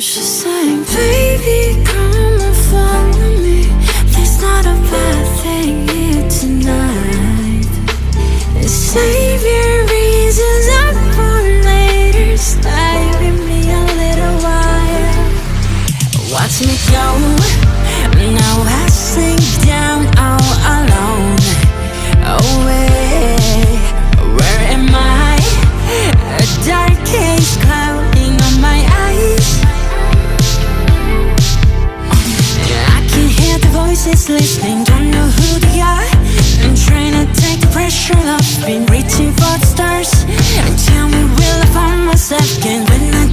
She's saying, baby, come and follow me. There's not a bad thing here tonight. Save your reasons up for later. Stay with me a little while. Watch me go. Now I sink down all alone. Away, where am I? A dark haze clouding on my eyes. I can hear the voices listening, don't know who they are. I'm trying to take the pressure off, been reaching for the stars. And tell me, will I find myself again when I